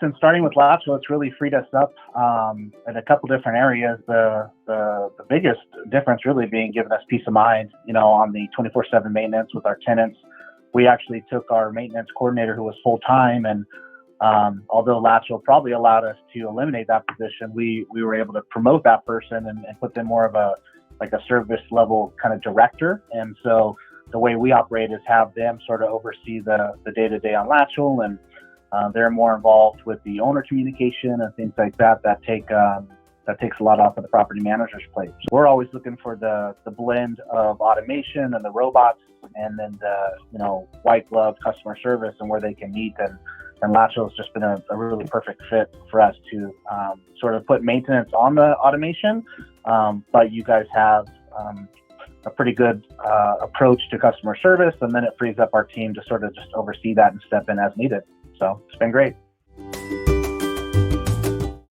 since starting with Latchel, it's really freed us up in a couple different areas. The biggest difference really being giving us peace of mind, on the 24/7 maintenance with our tenants. We actually took our maintenance coordinator who was full-time, and although Latchel probably allowed us to eliminate that position, we were able to promote that person and put them more of a service level kind of director. And so the way we operate is have them sort of oversee the day-to-day on Latchel, and they're more involved with the owner communication and things like that. That takes a lot off of the property manager's plate. So we're always looking for the blend of automation and the robots, and then the white glove customer service and where they can meet. And Latchel has just been a really perfect fit for us to sort of put maintenance on the automation, but you guys have a pretty good approach to customer service, and then it frees up our team to sort of just oversee that and step in as needed. So it's been great.